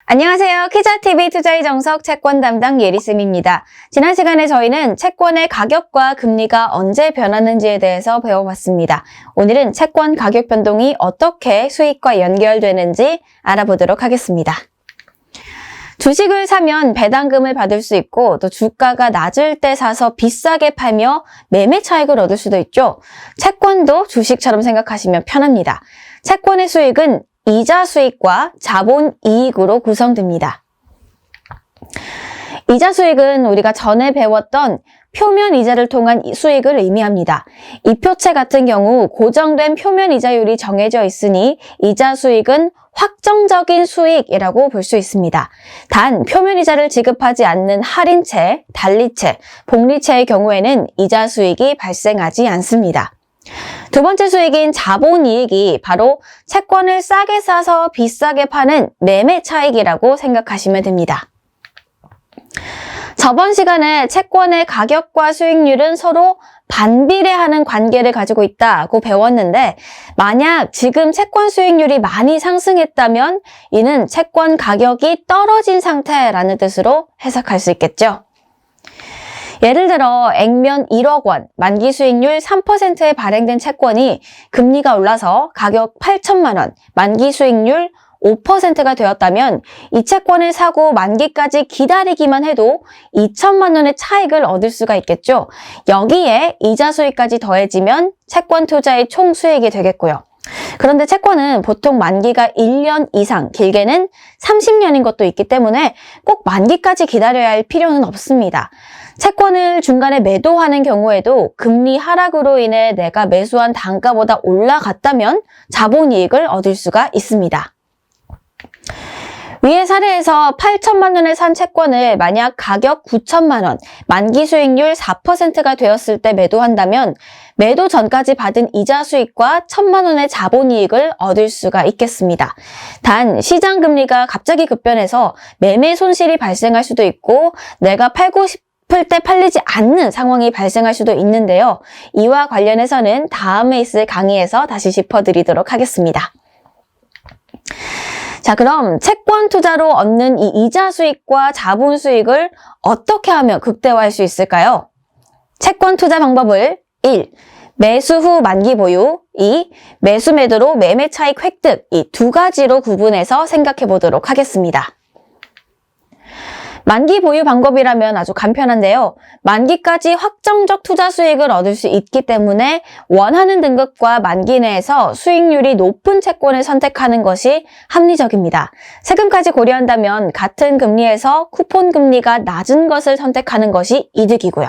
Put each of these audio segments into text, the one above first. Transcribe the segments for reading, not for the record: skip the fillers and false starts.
안녕하세요. 키자TV 투자의 정석 채권 담당 예리쌤입니다. 지난 시간에 저희는 채권의 가격과 금리가 언제 변하는지에 대해서 배워봤습니다. 오늘은 채권 가격 변동이 어떻게 수익과 연결되는지 알아보도록 하겠습니다. 주식을 사면 배당금을 받을 수 있고 또 주가가 낮을 때 사서 비싸게 팔며 매매 차익을 얻을 수도 있죠. 채권도 주식처럼 생각하시면 편합니다. 채권의 수익은 이자 수익과 자본 이익으로 구성됩니다. 이자 수익은 우리가 전에 배웠던 표면 이자를 통한 수익을 의미합니다. 이표채 같은 경우 고정된 표면 이자율이 정해져 있으니 이자 수익은 확정적인 수익이라고 볼 수 있습니다. 단 표면 이자를 지급하지 않는 할인채, 단리채, 복리채의 경우에는 이자 수익이 발생하지 않습니다. 두 번째 수익인 자본이익이 바로 채권을 싸게 사서 비싸게 파는 매매 차익이라고 생각하시면 됩니다. 저번 시간에 채권의 가격과 수익률은 서로 반비례하는 관계를 가지고 있다고 배웠는데 만약 지금 채권 수익률이 많이 상승했다면 이는 채권 가격이 떨어진 상태라는 뜻으로 해석할 수 있겠죠. 예를 들어 액면 1억 원, 만기 수익률 3%에 발행된 채권이 금리가 올라서 가격 8천만 원, 만기 수익률 5%가 되었다면 이 채권을 사고 만기까지 기다리기만 해도 2천만 원의 차익을 얻을 수가 있겠죠. 여기에 이자 수익까지 더해지면 채권 투자의 총 수익이 되겠고요. 그런데 채권은 보통 만기가 1년 이상, 길게는 30년인 것도 있기 때문에 꼭 만기까지 기다려야 할 필요는 없습니다. 채권을 중간에 매도하는 경우에도 금리 하락으로 인해 내가 매수한 단가보다 올라갔다면 자본이익을 얻을 수가 있습니다. 위의 사례에서 8천만 원에 산 채권을 만약 가격 9천만 원, 만기 수익률 4%가 되었을 때 매도한다면 매도 전까지 받은 이자 수익과 1천만 원의 자본이익을 얻을 수가 있겠습니다. 단 시장 금리가 갑자기 급변해서 매매 손실이 발생할 수도 있고 내가 팔고 싶을 때 팔리지 않는 상황이 발생할 수도 있는데요. 이와 관련해서는 다음에 있을 강의에서 다시 짚어드리도록 하겠습니다. 자, 그럼 채권 투자로 얻는 이 이자 수익과 자본 수익을 어떻게 하면 극대화할 수 있을까요? 채권 투자 방법을 1. 매수 후 만기 보유 2. 매수 매도로 매매 차익 획득 이 두 가지로 구분해서 생각해 보도록 하겠습니다. 만기 보유 방법이라면 아주 간편한데요. 만기까지 확정적 투자 수익을 얻을 수 있기 때문에 원하는 등급과 만기 내에서 수익률이 높은 채권을 선택하는 것이 합리적입니다. 세금까지 고려한다면 같은 금리에서 쿠폰 금리가 낮은 것을 선택하는 것이 이득이고요.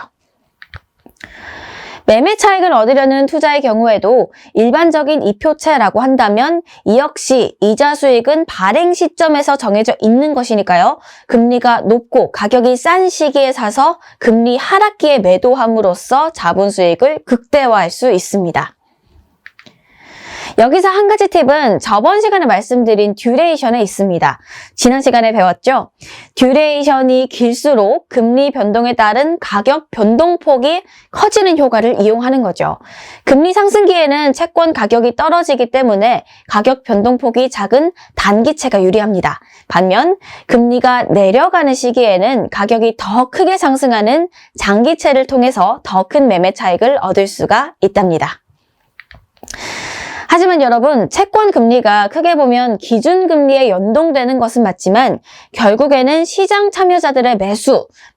매매 차익을 얻으려는 투자의 경우에도 일반적인 이표채라고 한다면 이 역시 이자 수익은 발행 시점에서 정해져 있는 것이니까요. 금리가 높고 가격이 싼 시기에 사서 금리 하락기에 매도함으로써 자본 수익을 극대화할 수 있습니다. 여기서 한 가지 팁은 저번 시간에 말씀드린 듀레이션에 있습니다. 지난 시간에 배웠죠? 듀레이션이 길수록 금리 변동에 따른 가격 변동폭이 커지는 효과를 이용하는 거죠. 금리 상승기에는 채권 가격이 떨어지기 때문에 가격 변동폭이 작은 단기채가 유리합니다. 반면 금리가 내려가는 시기에는 가격이 더 크게 상승하는 장기채를 통해서 더 큰 매매 차익을 얻을 수가 있답니다. 하지만 여러분, 채권 금리가 크게 보면 기준금리에 연동되는 것은 맞지만 결국에는 시장 참여자들의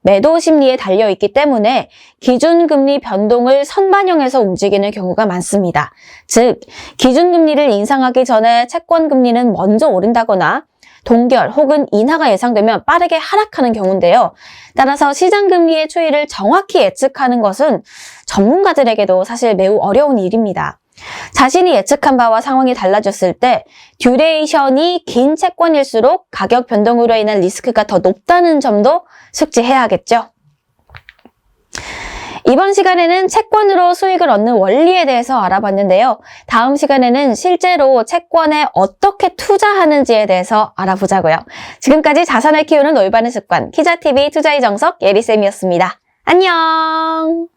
매도 심리에 달려있기 때문에 기준금리 변동을 선반영해서 움직이는 경우가 많습니다. 즉, 기준금리를 인상하기 전에 채권금리는 먼저 오른다거나 동결 혹은 인하가 예상되면 빠르게 하락하는 경우인데요. 따라서 시장금리의 추이를 정확히 예측하는 것은 전문가들에게도 사실 매우 어려운 일입니다. 자신이 예측한 바와 상황이 달라졌을 때 듀레이션이 긴 채권일수록 가격 변동으로 인한 리스크가 더 높다는 점도 숙지해야 하겠죠. 이번 시간에는 채권으로 수익을 얻는 원리에 대해서 알아봤는데요. 다음 시간에는 실제로 채권에 어떻게 투자하는지에 대해서 알아보자고요. 지금까지 자산을 키우는 올바른 습관, 키자TV 투자의 정석 예리쌤이었습니다. 안녕!